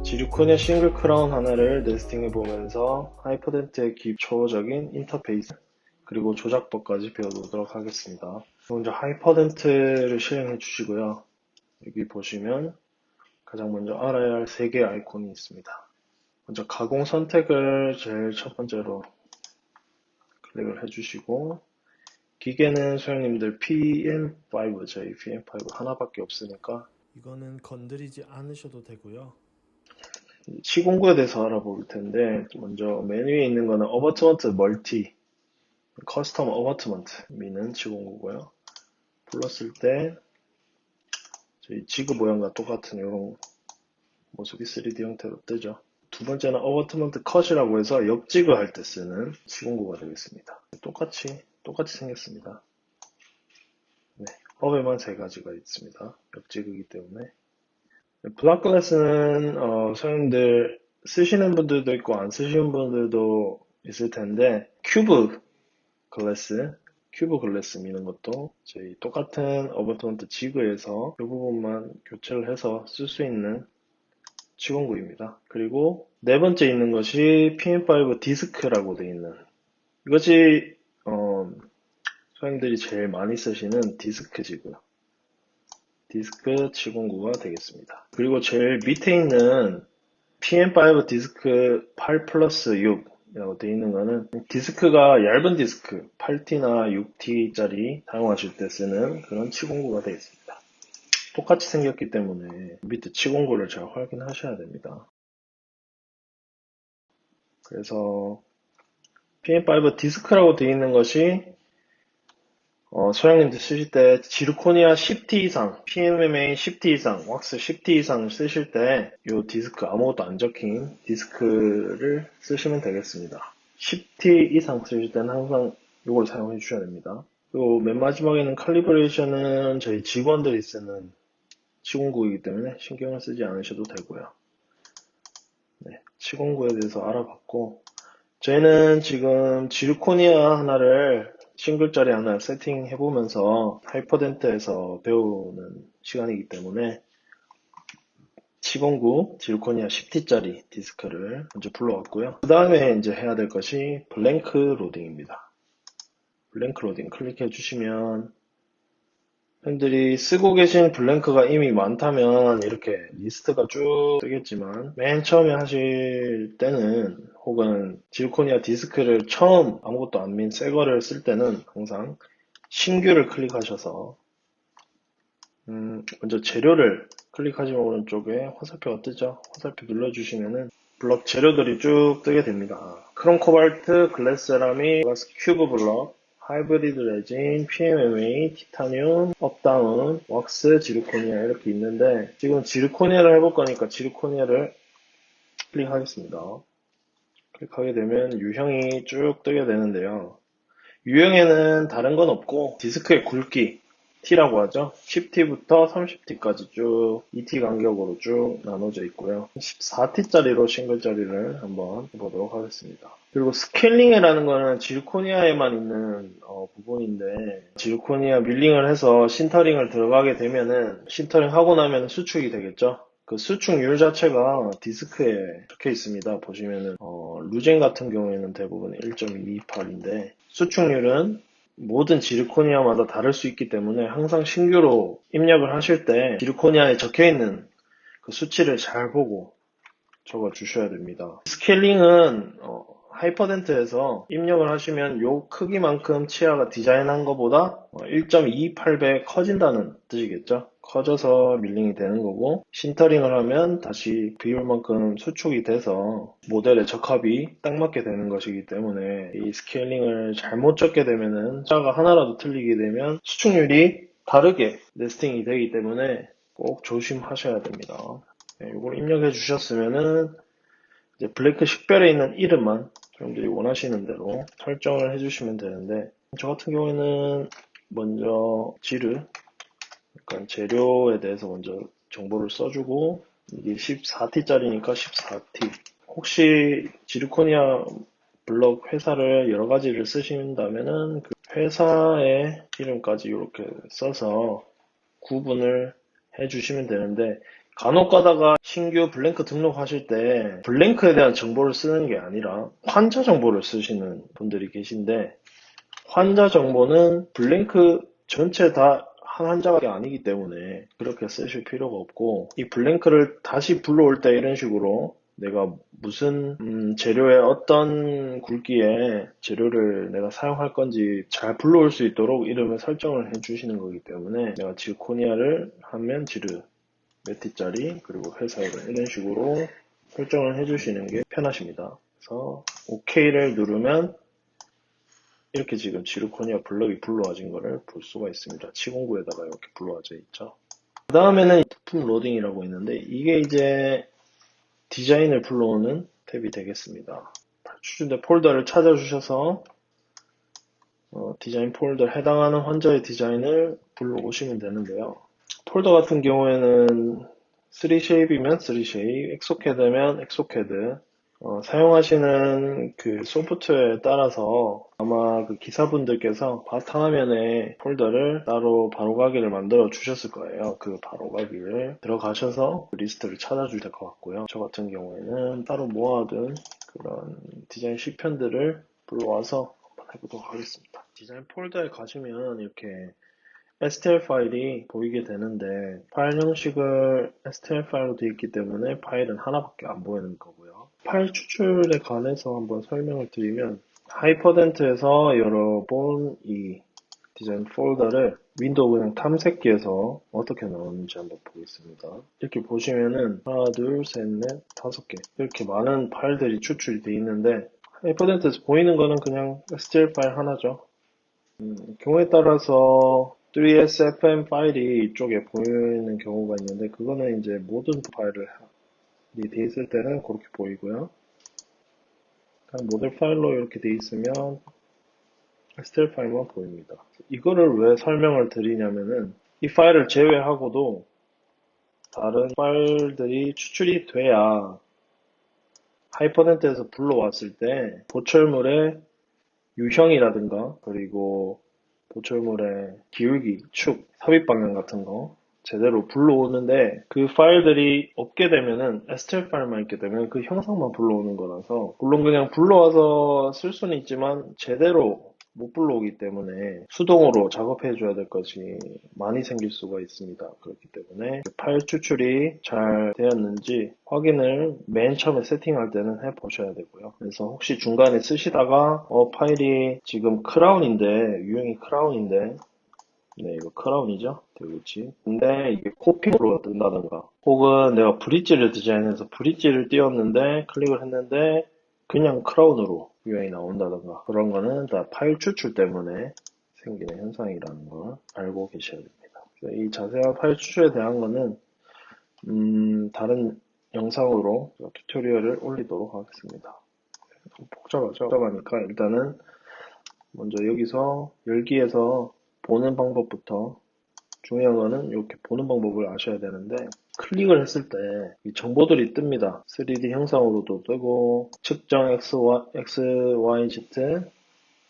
지르코니아 싱글 크라운 하나를 네스팅해보면서 하이퍼덴트의 기초적인 인터페이스 그리고 조작법까지 배워보도록 하겠습니다. 먼저 하이퍼덴트를 실행해 주시고요. 여기 보시면 가장 먼저 알아야 할 3개의 아이콘이 있습니다. 먼저 가공 선택을 제일 첫 번째로 클릭을 해주시고, 기계는 소장님들 PM5, 저희 PM5 하나밖에 없으니까 이거는 건드리지 않으셔도 되고요. 시공구에 대해서 알아볼 텐데, 먼저 메뉴에 있는 거는 어버트먼트 멀티, 커스텀 어버트먼트 미는 시공구고요. 불렀을 때 저희 지그 모양과 똑같은 이런 모습이 3D 형태로 뜨죠. 두 번째는 어버트먼트 컷이라고 해서 옆지그 할 때 쓰는 시공구가 되겠습니다. 똑같이 생겼습니다. 네, 허브에만 3가지가 있습니다. 옆지그이기 때문에. 블락 글래스는 사람들 쓰시는 분들도 있고 안 쓰시는 분들도 있을 텐데 큐브 글래스 미는 것도 저희 똑같은 어버트먼트 지그에서 이 부분만 교체를 해서 쓸 수 있는 시공구입니다. 그리고 네 번째 있는 것이 PM5 디스크라고 되어 있는 이것이 소장님들이 제일 많이 쓰시는 디스크 지그 디스크 시공구가 되겠습니다. 그리고 제일 밑에 있는 PM5 디스크 8 플러스 6이라고 되어 있는 거는 디스크가 얇은 디스크 8T나 6T짜리 사용하실 때 쓰는 그런 치공구가 되겠습니다. 똑같이 생겼기 때문에 밑에 치공구를 잘 확인하셔야 됩니다. 그래서 PM5 디스크라고 되어 있는 것이 소장님들 쓰실 때 지르코니아 10T 이상, PMMA 10T 이상, 왁스 10T 이상 쓰실 때 이 디스크 아무것도 안 적힌 디스크를 쓰시면 되겠습니다. 10T 이상 쓰실 때는 항상 이걸 사용해 주셔야 됩니다. 그리고 맨 마지막에는 칼리브레이션은 저희 직원들이 쓰는 시공구이기 때문에 신경을 쓰지 않으셔도 되고요. 네, 시공구에 대해서 알아봤고 저희는 지금 지르코니아 하나를 싱글짜리 하나 세팅해보면서 하이퍼덴트에서 배우는 시간이기 때문에 시공구 지르코니아 10T짜리 디스크를 먼저 불러왔고요. 그 다음에 이제 해야 될 것이 블랭크 로딩입니다. 블랭크 로딩 클릭해 주시면 팬들이 쓰고 계신 블랭크가 이미 많다면 이렇게 리스트가 쭉 뜨겠지만 맨 처음에 하실 때는 혹은 지르코니아 디스크를 처음 아무것도 안 민 새 거를 쓸 때는 항상 신규를 클릭하셔서 먼저 재료를 클릭하시면 오른쪽에 화살표가 뜨죠. 화살표 눌러주시면은 블럭 재료들이 쭉 뜨게 됩니다. 크롬 코발트, 글래스 세라믹, 큐브 블럭, 하이브리드 레진, PMMA, 티타늄, 업다운, 왁스, 지르코니아 이렇게 있는데 지금 지르코니아를 해볼 거니까 지르코니아를 클릭하겠습니다. 클릭하게 되면 유형이 쭉 뜨게 되는데요. 유형에는 다른 건 없고 디스크의 굵기 T라고 하죠. 10T부터 30T까지 쭉 2T 간격으로 쭉 나눠져 있고요. 14T짜리로 싱글짜리를 한번 해보도록 하겠습니다. 그리고 스케일링이라는 거는 지르코니아에만 있는 부분인데 지르코니아 밀링을 해서 신터링을 들어가게 되면은 신터링 하고 나면 수축이 되겠죠. 그 수축률 자체가 디스크에 적혀 있습니다. 보시면은 루젠 같은 경우에는 대부분 1.228인데 수축률은 모든 지르코니아마다 다를 수 있기 때문에 항상 신규로 입력을 하실 때 지르코니아에 적혀있는 그 수치를 잘 보고 적어 주셔야 됩니다. 스케일링은 하이퍼덴트에서 입력을 하시면 요 크기만큼 치아가 디자인한 것보다 1.28배 커진다는 뜻이겠죠. 커져서 밀링이 되는 거고 신터링을 하면 다시 비율만큼 수축이 돼서 모델의 적합이 딱 맞게 되는 것이기 때문에 이 스케일링을 잘못 적게 되면은 치아가 하나라도 틀리게 되면 수축률이 다르게 네스팅이 되기 때문에 꼭 조심하셔야 됩니다. 네, 이걸 입력해 주셨으면은 이제 블랭크 식별에 있는 이름만 여러분들이 원하시는 대로 설정을 해주시면 되는데 저 같은 경우에는 먼저 지르 그러니까 재료에 대해서 먼저 정보를 써주고 이게 14T짜리니까 14T 혹시 지르코니아 블럭 회사를 여러 가지를 쓰신다면은 그 회사의 이름까지 이렇게 써서 구분을 해주시면 되는데 간혹 가다가 신규 블랭크 등록하실 때 블랭크에 대한 정보를 쓰는 게 아니라 환자 정보를 쓰시는 분들이 계신데, 환자 정보는 블랭크 전체 다 한 환자가 아니기 때문에 그렇게 쓰실 필요가 없고, 이 블랭크를 다시 불러올 때 이런 식으로 내가 무슨 재료의 어떤 굵기의 재료를 내가 사용할 건지 잘 불러올 수 있도록 이름을 설정을 해 주시는 거기 때문에, 내가 지르코니아를 하면 지르 몇 T짜리, 그리고 회사 이름 이런 식으로 설정을 해 주시는 게 편하십니다. 그래서 OK를 누르면 이렇게 지금 지르코니아 블럭이 불러와진 거를 볼 수가 있습니다. 치공구에다가 이렇게 불러와져 있죠. 그 다음에는 부품 로딩이라고 있는데, 이게 이제 디자인을 불러오는 탭이 되겠습니다. 추준대 폴더를 찾아주셔서 디자인 폴더에 해당하는 환자의 디자인을 불러오시면 되는데요. 폴더 같은 경우에는 3쉐입이면 3쉐입, 엑소캐드면 엑소캐드, 사용하시는 그 소프트웨어에 따라서 아마 그 기사분들께서 바탕화면에 폴더를 따로 바로가기를 만들어 주셨을 거예요. 그 바로가기를 들어가셔서 리스트를 찾아주셔야 될 것 같고요. 저 같은 경우에는 따로 모아둔 그런 디자인 시편들을 불러와서 한번 해보도록 하겠습니다. 디자인 폴더에 가시면 이렇게 STL 파일이 보이게 되는데, 파일 형식을 STL 파일로 되어 있기 때문에 파일은 하나밖에 안 보이는 거고요. 파일 추출에 관해서 한번 설명을 드리면, 하이퍼덴트에서 열어본 이 디자인 폴더를 윈도우 그냥 탐색기에서 어떻게 나오는지 한번 보겠습니다. 이렇게 보시면은 하나, 둘, 셋, 넷, 5개 이렇게 많은 파일들이 추출이 되어 있는데, 하이퍼덴트에서 보이는 거는 그냥 STL 파일 하나죠. 경우에 따라서 3sfm 파일이 이쪽에 보이는 경우가 있는데, 그거는 이제 모든 파일이 돼 있을 때는 그렇게 보이고요. 그냥 모델 파일로 이렇게 돼 있으면 STL 파일만 보입니다. 이거를 왜 설명을 드리냐면은, 이 파일을 제외하고도 다른 파일들이 추출이 돼야 하이퍼덴트에서 불러왔을 때 보철물의 유형이라든가, 그리고 보철물의 기울기, 축, 삽입 방향 같은 거 제대로 불러오는데, 그 파일들이 없게 되면은, STL 파일만 있게 되면 그 형상만 불러오는 거라서, 물론 그냥 불러와서 쓸 수는 있지만 제대로 못 불러오기 때문에 수동으로 작업해줘야 될 것이 많이 생길 수가 있습니다. 그렇기 때문에 파일 추출이 잘 되었는지 확인을 맨 처음에 세팅할 때는 해보셔야 되고요. 그래서 혹시 중간에 쓰시다가 파일이 지금 크라운인데, 유형이 크라운인데, 네, 이거 크라운이죠? 되겠지. 근데 이게 코핑으로 뜬다던가, 혹은 내가 브릿지를 디자인해서 브릿지를 띄웠는데 클릭을 했는데 그냥 크라운으로 유형이 나온다던가, 그런 거는 다 파일 추출 때문에 생기는 현상이라는 걸 알고 계셔야 됩니다. 이 자세한 파일 추출에 대한 거는 다른 영상으로 튜토리얼을 올리도록 하겠습니다. 복잡하니까 일단은 먼저 여기서 열기에서 보는 방법부터, 중요한 거는 이렇게 보는 방법을 아셔야 되는데, 클릭을 했을 때 이 정보들이 뜹니다. 3D 형상으로도 뜨고, 측정 XYZ,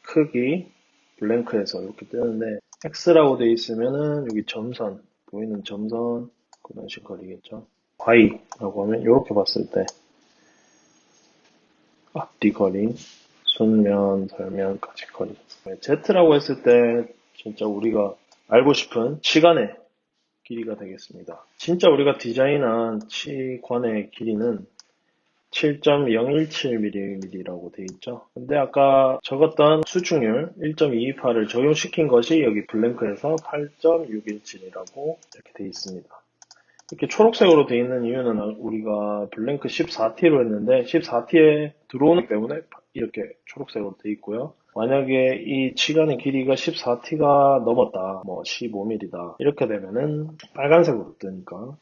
크기, 블랭크에서 이렇게 뜨는데, X라고 되어 있으면은 여기 점선, 보이는 점선, 그런 식거리겠죠. Y라고 하면 이렇게 봤을 때 앞뒤 거리, 순면, 설면까지 거리. Z라고 했을 때 진짜 우리가 알고 싶은 시간의 길이가 되겠습니다. 진짜 우리가 디자인한 치관의 길이는 7.017mm라고 되어 있죠. 근데 아까 적었던 수축률 1.228을 적용시킨 것이 여기 블랭크에서 8.617이라고 이렇게 되어 있습니다. 이렇게 초록색으로 되어 있는 이유는 우리가 블랭크 14T로 했는데 14T에 들어오기 때문에 이렇게 초록색으로 되어 있고요. 만약에 이 치관의 길이가 14T가 넘었다, 뭐 15mm다 이렇게 되면은 빨간색으로 뜨니까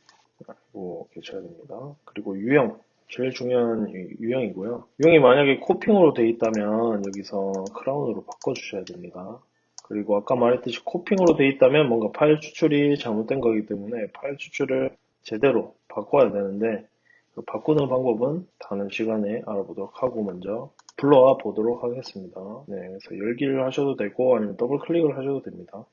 알고 계셔야 됩니다. 그리고 유형, 제일 중요한 유형이고요. 유형이 만약에 코핑으로 되어 있다면 여기서 크라운으로 바꿔주셔야 됩니다. 그리고 아까 말했듯이 코핑으로 되어 있다면 뭔가 파일 추출이 잘못된 거기 때문에 파일 추출을 제대로 바꿔야 되는데, 그 바꾸는 방법은 다른 시간에 알아보도록 하고 먼저 불러와 보도록 하겠습니다. 네, 그래서 열기를 하셔도 되고 아니면 더블 클릭을 하셔도 됩니다.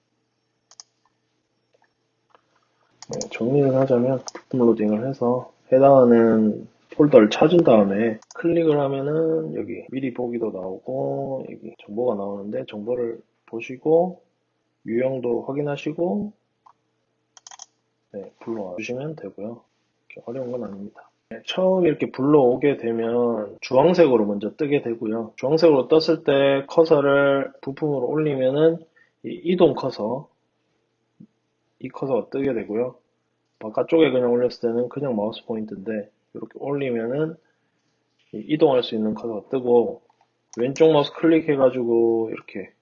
정리를 하자면 부품 로딩을 해서 해당하는 폴더를 찾은 다음에 클릭을 하면은 여기 미리 보기도 나오고 여기 정보가 나오는데 정보를 보시고 유형도 확인하시고 불러와 주시면 되고요. 이렇게 어려운 건 아닙니다. 처음 이렇게 불러오게 되면 주황색으로 먼저 뜨게 되고요. 주황색으로 떴을 때 커서를 부품으로 올리면은 이 이동 커서 이 커서가 뜨게 되고요. 바깥쪽에 그냥 올렸을 때는 그냥 마우스 포인트인데 이렇게 올리면은 이동할 수 있는 커서가 뜨고 왼쪽 마우스 클릭해가지고 이렇게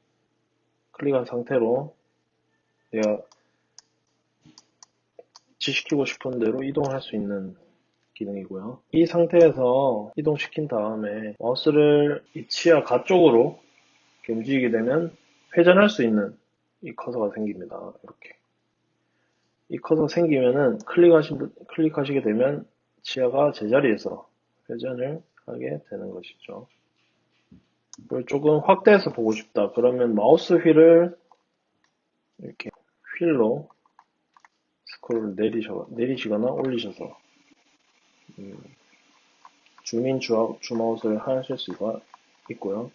클릭한 상태로 내가 지시키고 싶은 대로 이동할 수 있는 기능이고요. 이 상태에서 이동시킨 다음에 마우스를 이 치아 가쪽으로 이렇게 움직이게 되면 회전할 수 있는 이 커서가 생깁니다. 이렇게. 이 커서가 생기면은 클릭하시게 되면 치아가 제자리에서 회전을 하게 되는 것이죠. 그걸 조금 확대해서 보고 싶다. 그러면 마우스 휠을 이렇게 휠로 스크롤을 내리시거나 올리셔서 줌인 줌아웃을 하실 수가 있고요.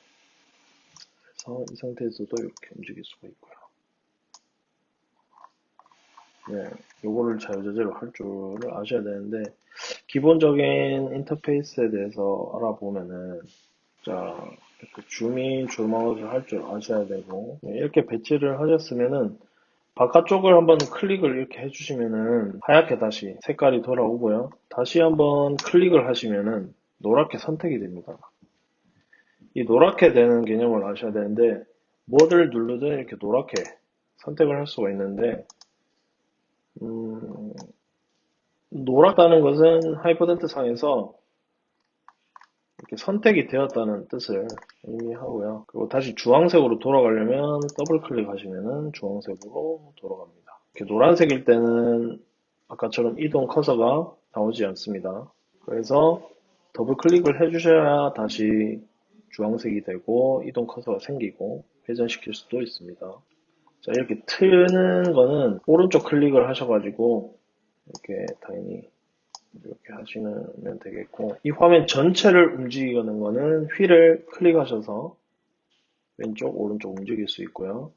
그래서 이 상태에서도 이렇게 움직일 수가 있고요. 네, 요거를 자유자재로 할 줄을 아셔야 되는데 기본적인 인터페이스에 대해서 알아보면은 자 이렇게 줌인 줌아웃을 할 줄 아셔야 되고 이렇게 배치를 하셨으면은 바깥쪽을 한번 클릭을 이렇게 해주시면은 하얗게 다시 색깔이 돌아오고요. 다시 한번 클릭을 하시면은 노랗게 선택이 됩니다. 이 노랗게 되는 개념을 아셔야 되는데 뭐를 누르든 이렇게 노랗게 선택을 할 수가 있는데 노랗다는 것은 하이퍼덴트 상에서 이렇게 선택이 되었다는 뜻을 의미하고요. 그리고 다시 주황색으로 돌아가려면 더블 클릭하시면은 주황색으로 돌아갑니다. 이렇게 노란색일 때는 아까처럼 이동 커서가 나오지 않습니다. 그래서 더블 클릭을 해주셔야 다시 주황색이 되고 이동 커서가 생기고 회전시킬 수도 있습니다. 자, 이렇게 트는 거는 오른쪽 클릭을 하셔가지고 이렇게 당연히 이렇게 하시면 되겠고 이 화면 전체를 움직이는 거는 휠을 클릭하셔서 왼쪽 오른쪽 움직일 수 있고요.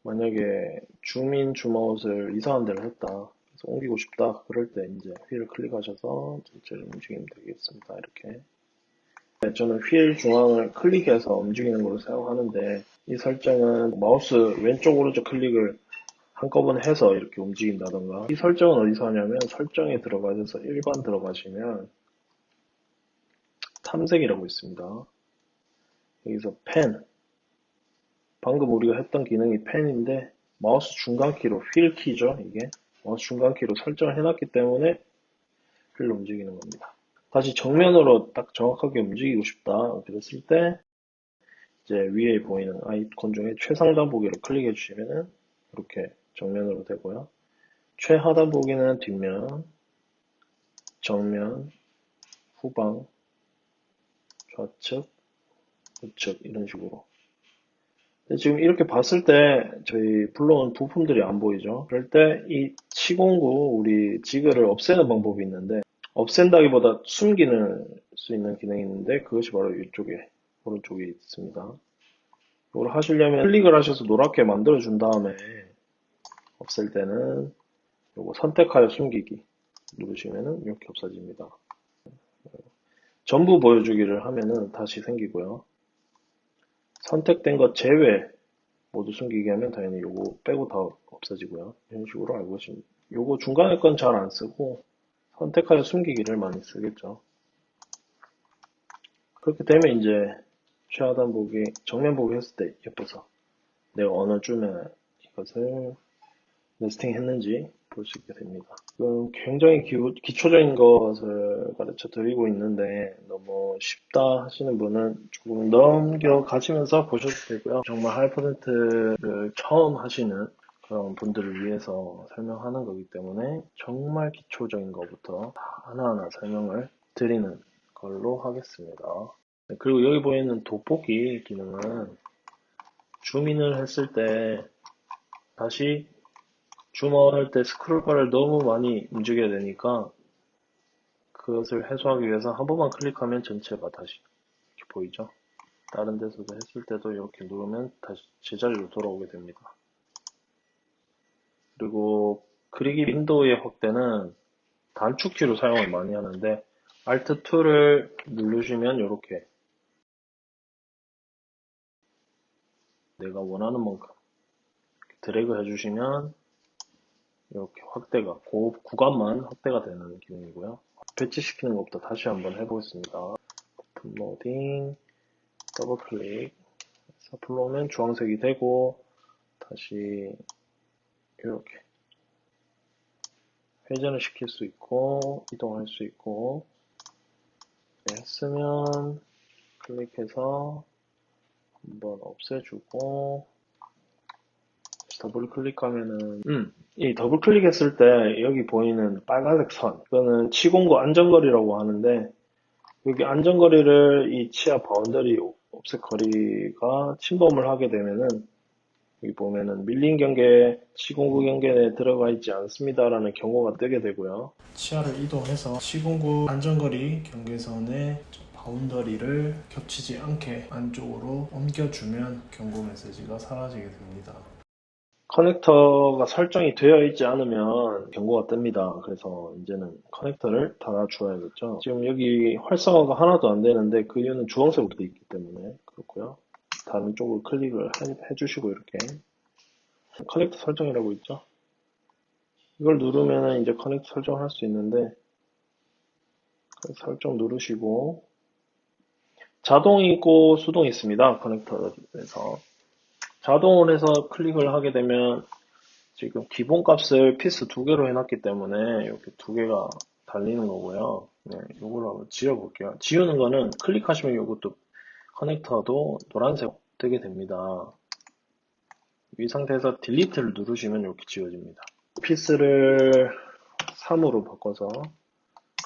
만약에 줌인 줌아웃을 이상한 데로 했다 그래서 옮기고 싶다 그럴 때 이제 휠을 클릭하셔서 전체를 움직이면 되겠습니다. 이렇게 저는 휠 중앙을 클릭해서 움직이는 걸로 사용하는데 이 설정은 마우스 왼쪽 오른쪽 클릭을 한꺼번에 해서 이렇게 움직인다던가 이 설정은 어디서 하냐면 설정에 들어가셔서 일반 들어가시면 탐색이라고 있습니다. 여기서 펜 방금 우리가 했던 기능이 펜인데 마우스 중간키로 휠 키죠. 이게 마우스 중간키로 설정을 해놨기 때문에 휠로 움직이는 겁니다. 다시 정면으로 딱 정확하게 움직이고 싶다 그랬을 때 이제 위에 보이는 아이콘 중에 최상단 보기를 클릭해 주시면은 이렇게 정면으로 되고요. 최하단 보기는 뒷면, 정면, 후방, 좌측, 우측 이런 식으로. 근데 지금 이렇게 봤을 때 저희 불러온 부품들이 안 보이죠. 그럴 때 이 치공구 우리 지그를 없애는 방법이 있는데 없앤다기보다 숨기는 수 있는 기능이 있는데 그것이 바로 이쪽에 오른쪽에 있습니다. 이걸 하시려면 클릭을 하셔서 노랗게 만들어 준 다음에 없앨 때는 요거 선택하여 숨기기 누르시면은 이렇게 없어집니다. 전부 보여주기를 하면은 다시 생기고요. 선택된 것 제외 모두 숨기게 하면 당연히 요거 빼고 다 없어지고요. 이런 식으로 알고 계십니다. 요거 중간에 건 잘 안 쓰고 선택하여 숨기기를 많이 쓰겠죠. 그렇게 되면 이제 최하단 보기, 정면 보기 했을 때 옆에서 내가 어느 쯤에 이것을 네스팅 했는지 볼 수 있게 됩니다. 굉장히 기초적인 것을 가르쳐 드리고 있는데 너무 쉽다 하시는 분은 조금 넘겨가시면서 보셔도 되고요. 정말 하이퍼센트를 처음 하시는 그런 분들을 위해서 설명하는 거기 때문에 정말 기초적인 것부터 하나하나 설명을 드리는 걸로 하겠습니다. 그리고 여기 보이는 돋보기 기능은 줌인을 했을 때 다시 줌아웃 할 때 스크롤바를 너무 많이 움직여야 되니까 그것을 해소하기 위해서 한 번만 클릭하면 전체가 다시 이렇게 보이죠. 다른 데서도 했을 때도 이렇게 누르면 다시 제자리로 돌아오게 됩니다. 그리고 그리기 윈도우의 확대는 단축키로 사용을 많이 하는데 Alt2를 누르시면 이렇게 내가 원하는 만큼 드래그 해주시면 이렇게 확대가 그 구간만 확대가 되는 기능이고요. 배치시키는 것부터 다시 한번 해보겠습니다. 업로딩 더블 클릭 해서 불러오면 주황색이 되고 다시 이렇게 회전을 시킬 수 있고 이동할 수 있고 했으면 클릭해서 한번 없애주고 더블 클릭하면은 이 더블 클릭했을 때 여기 보이는 빨간색 선 이거는 치공구 안전거리라고 하는데 여기 안전거리를 이 치아 바운더리 옵셋 거리가 침범을 하게 되면은 여기 보면은 밀린 경계, 치공구 경계에 들어가 있지 않습니다라는 경고가 뜨게 되고요. 치아를 이동해서 치공구 안전거리 경계선의 바운더리를 겹치지 않게 안쪽으로 옮겨주면 경고 메시지가 사라지게 됩니다. 커넥터가 설정이 되어 있지 않으면 경고가 뜹니다. 그래서 이제는 커넥터를 달아주어야겠죠. 지금 여기 활성화가 하나도 안 되는데 그 이유는 주황색으로 되어 있기 때문에 그렇고요. 다른 쪽을 클릭을 해주시고 이렇게 커넥터 설정이라고 있죠. 이걸 누르면 이제 커넥터 설정을 할 수 있는데 그 설정 누르시고 자동이 있고 수동이 있습니다. 커넥터에서 자동으로 해서 클릭을 하게 되면 지금 기본 값을 피스 2개로 해놨기 때문에 이렇게 2개가 달리는 거고요. 네, 이걸로 한번 지워볼게요. 지우는 거는 클릭하시면 이것도 커넥터도 노란색 뜨게 됩니다. 이 상태에서 딜리트를 누르시면 이렇게 지워집니다. 피스를 3으로 바꿔서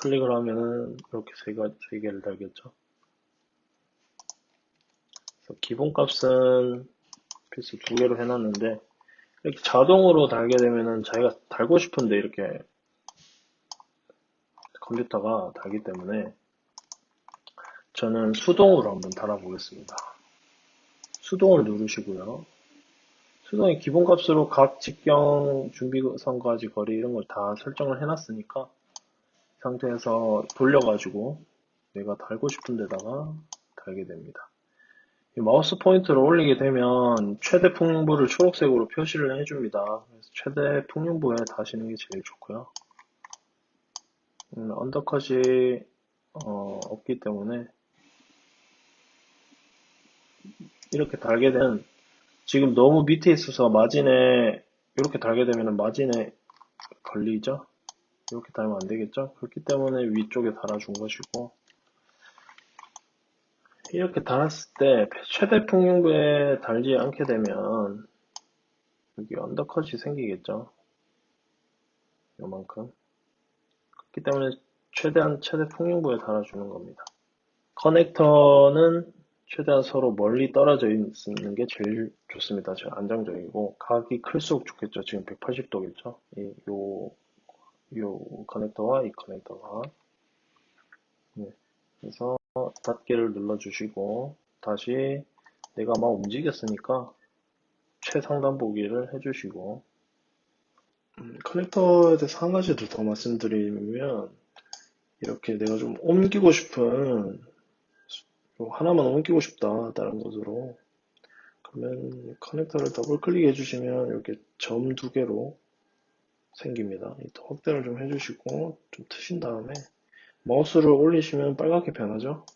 클릭을 하면은 이렇게 세 개를 달겠죠. 그래서 기본 값은 피스 2개로 해놨는데 이렇게 자동으로 달게 되면은 자기가 달고 싶은데 이렇게 컴퓨터가 달기 때문에 저는 수동으로 한번 달아보겠습니다. 수동을 누르시고요. 수동의 기본값으로 각 직경, 준비선까지 거리 이런 걸 다 설정을 해놨으니까 이 상태에서 돌려가지고 내가 달고 싶은 데다가 달게 됩니다. 이 마우스 포인터를 올리게 되면 최대 풍량부를 초록색으로 표시를 해줍니다. 그래서 최대 풍량부에 다시는 게 제일 좋고요. 언더컷이 없기 때문에 이렇게 달게 되면 지금 너무 밑에 있어서 마진에 이렇게 달게 되면 마진에 걸리죠. 이렇게 달면 안 되겠죠. 그렇기 때문에 위쪽에 달아준 것이고 이렇게 달았을 때 최대 풍량부에 달지 않게 되면 여기 언더컷이 생기겠죠. 요만큼. 그렇기 때문에 최대한 최대 풍량부에 달아주는 겁니다. 커넥터는 최대한 서로 멀리 떨어져 있는 게 제일 좋습니다. 제일 안정적이고 각이 클수록 좋겠죠. 지금 180도겠죠. 요 커넥터와 이 커넥터가 네. 그래서 닫기를 눌러주시고 다시 내가 막 움직였으니까 최상단 보기를 해주시고 커넥터에 대해서 한 가지 더 말씀드리면 이렇게 내가 좀 옮기고 싶은 하나만 옮기고 싶다 다른 곳으로 그러면 커넥터를 더블 클릭해 주시면 이렇게 점 2개로 생깁니다. 확대를 좀 해주시고 좀 트신 다음에 마우스를 올리시면 빨갛게 변하죠.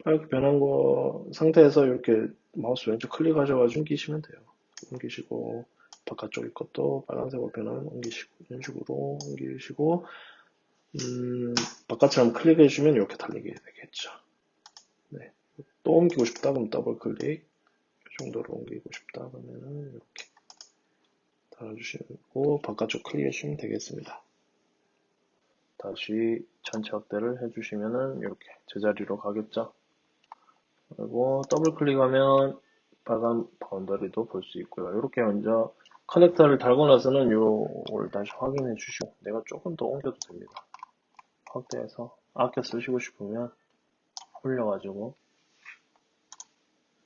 빨갛게 변한 거 상태에서 이렇게 마우스 왼쪽 클릭하셔가지고 옮기시면 돼요. 옮기시고 바깥쪽 것도 빨간색으로 변하면 옮기시고 이런 식으로 옮기시고 바깥처럼 클릭해 주시면 이렇게 달리게 되겠죠. 네. 또 옮기고 싶다 그럼 더블 클릭 이 정도로 옮기고 싶다 그러면은 이렇게 달아주시고 바깥쪽 클릭해 주시면 되겠습니다. 다시 전체 확대를 해주시면은 이렇게 제자리로 가겠죠. 그리고 더블 클릭하면 빨간 바운더리도 볼 수 있고요. 이렇게 먼저 커넥터를 달고 나서는 요걸 다시 확인해 주시고, 내가 조금 더 옮겨도 됩니다. 확대해서 아껴 쓰시고 싶으면 올려가지고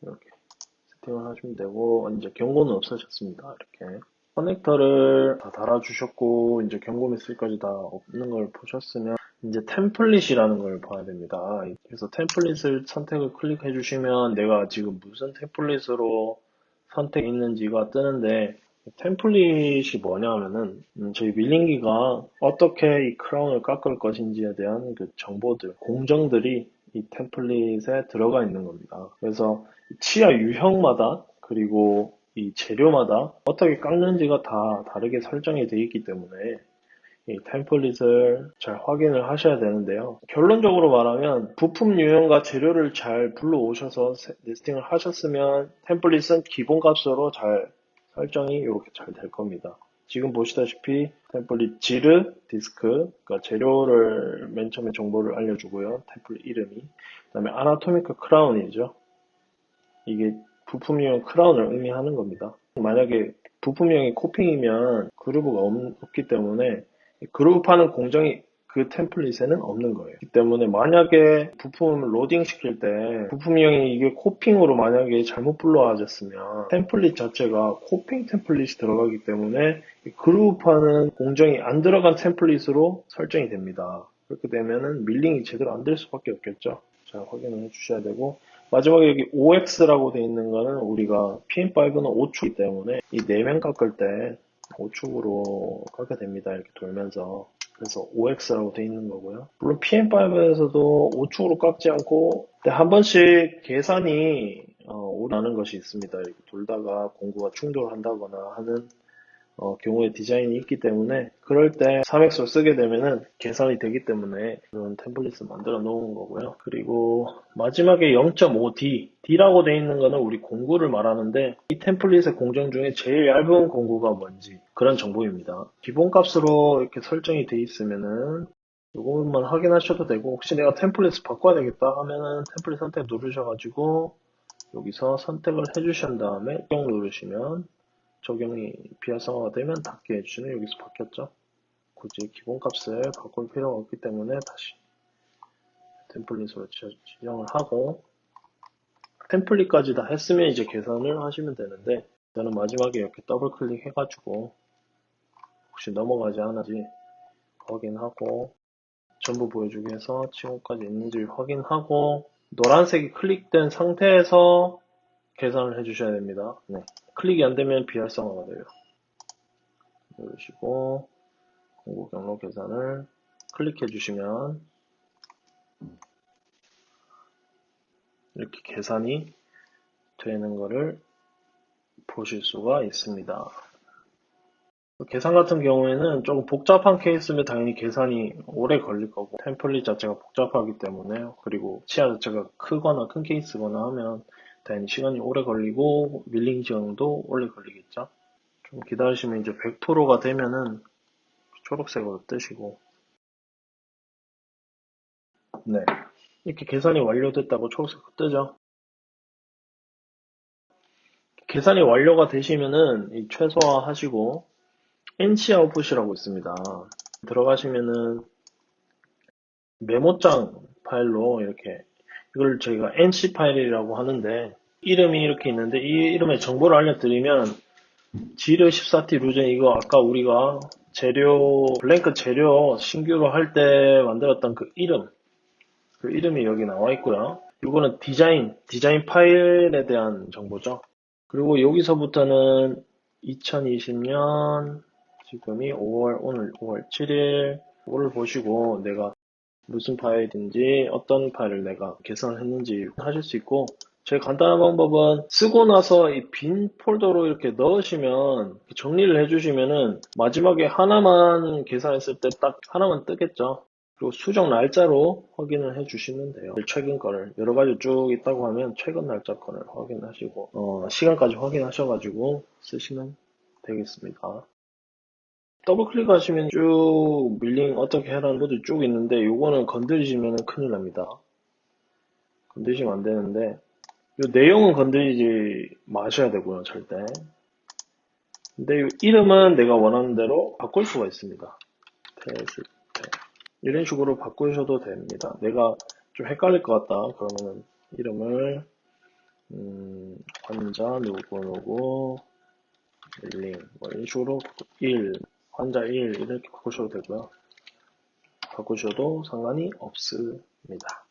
이렇게 세팅을 하시면 되고, 이제 경고는 없어졌습니다. 이렇게 커넥터를 다 달아주셨고 이제 경고 메시지까지 다 없는 걸 보셨으면 이제 템플릿이라는 걸 봐야 됩니다. 그래서 템플릿을 선택을 클릭해 주시면 내가 지금 무슨 템플릿으로 선택이 있는지가 뜨는데, 템플릿이 뭐냐면은 저희 밀링기가 어떻게 이 크라운을 깎을 것인지에 대한 그 정보들, 공정들이 이 템플릿에 들어가 있는 겁니다. 그래서 치아 유형마다 그리고 이 재료마다 어떻게 깎는지가 다 다르게 설정이 되어 있기 때문에 이 템플릿을 잘 확인을 하셔야 되는데요. 결론적으로 말하면 부품 유형과 재료를 잘 불러오셔서 네스팅을 하셨으면 템플릿은 기본값으로 잘 설정이 이렇게 잘 될 겁니다. 지금 보시다시피 템플릿 지르, 디스크, 그러니까 재료를 맨 처음에 정보를 알려주고요. 템플릿 이름이. 그 다음에 아나토미크 크라운이죠. 이게 부품용 크라운을 의미하는 겁니다. 만약에 부품용이 코핑이면 그루브가 없기 때문에 그루브 파는 공정이 그 템플릿에는 없는 거예요. 그렇기 때문에 만약에 부품을 로딩 시킬 때 부품형이 이게 코핑으로 만약에 잘못 불러와졌으면 템플릿 자체가 코핑 템플릿이 들어가기 때문에 그루브 파는 공정이 안 들어간 템플릿으로 설정이 됩니다. 그렇게 되면은 밀링이 제대로 안 될 수밖에 없겠죠. 자, 확인을 해주셔야 되고, 마지막에 여기 OX라고 되어 있는 거는 우리가 PM5는 5축이기 때문에 이 4면 깎을 때 5축으로 깎게 됩니다. 이렇게 돌면서. 그래서 OX라고 되어 있는 거고요. 물론 PM5에서도 5축으로 깎지 않고 한 번씩 계산이 오류나는 것이 있습니다. 이렇게 돌다가 공구가 충돌한다거나 하는 경우에 디자인이 있기 때문에 그럴 때 3X를 쓰게 되면은 계산이 되기 때문에 그런 템플릿을 만들어 놓은 거고요. 그리고 마지막에 0.5D, D라고 되어 있는 거는 우리 공구를 말하는데 이 템플릿의 공정 중에 제일 얇은 공구가 뭔지 그런 정보입니다. 기본값으로 이렇게 설정이 되어 있으면은 이것만 확인하셔도 되고, 혹시 내가 템플릿을 바꿔야 되겠다 하면은 템플릿 선택 누르셔가지고 여기서 선택을 해주신 다음에 뿅 누르시면 적용이 비활성화가 되면 닫게 해주시면 여기서 바뀌었죠. 굳이 기본값을 바꿀 필요가 없기 때문에 다시 템플릿으로 지정을 하고, 템플릿까지 다 했으면 이제 계산을 하시면 되는데, 저는 마지막에 이렇게 더블 클릭 해가지고 혹시 넘어가지 않은지 확인하고, 전부 보여주기 해서 칭호까지 있는지 확인하고, 노란색이 클릭된 상태에서 계산을 해주셔야 됩니다. 네. 클릭이 안 되면 비활성화가 돼요. 누르시고 공구 경로 계산을 클릭해 주시면 이렇게 계산이 되는 거를 보실 수가 있습니다. 계산 같은 경우에는 조금 복잡한 케이스면 당연히 계산이 오래 걸릴 거고, 템플릿 자체가 복잡하기 때문에, 그리고 치아 자체가 크거나 큰 케이스거나 하면 당연히 시간이 오래 걸리고 밀링 시간도 오래 걸리겠죠. 좀 기다리시면 이제 100%가 되면은 초록색으로 뜨시고, 네, 이렇게 계산이 완료됐다고 초록색으로 뜨죠. 계산이 완료가 되시면은 이 최소화 하시고 NC 아웃풋이라고 있습니다. 들어가시면은 메모장 파일로 이렇게, 이걸 저희가 NC 파일이라고 하는데 이름이 이렇게 있는데 이 이름의 정보를 알려드리면, 지르 14T 루젠, 이거 아까 우리가 재료 블랭크 재료 신규로 할 때 만들었던 그 이름이 여기 나와 있고요. 이거는 디자인 파일에 대한 정보죠. 그리고 여기서부터는 2020년 지금이 오늘 5월 7일 이거를 보시고 내가 무슨 파일인지 어떤 파일을 내가 개선을 했는지 하실 수 있고, 제일 간단한 방법은 쓰고 나서 이 빈 폴더로 이렇게 넣으시면, 정리를 해주시면은 마지막에 하나만 계산했을 때 딱 하나만 뜨겠죠. 그리고 수정 날짜로 확인을 해주시면 돼요. 최근 거를 여러 가지 쭉 있다고 하면 최근 날짜 거를 확인하시고 시간까지 확인하셔가지고 쓰시면 되겠습니다. 더블 클릭하시면 쭉 밀링 어떻게 해라는 것도 쭉 있는데, 요거는 건드리시면 큰일 납니다. 건드리시면 안 되는데, 요 내용은 건드리지 마셔야 되고요, 절대. 근데 이 이름은 내가 원하는 대로 바꿀 수가 있습니다. 테스트. 이런 식으로 바꾸셔도 됩니다. 내가 좀 헷갈릴 것 같다. 그러면은 이름을 환자 누구누구 밀링 뭐 이런 식으로 1 환자 1 이렇게 바꾸셔도 되고요. 바꾸셔도 상관이 없습니다.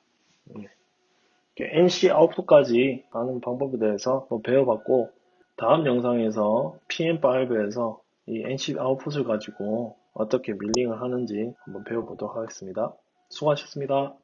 NC 아웃풋까지 하는 방법에 대해서 배워봤고 다음 영상에서 PM5에서 이 NC 아웃풋을 가지고 어떻게 밀링을 하는지 한번 배워보도록 하겠습니다. 수고하셨습니다.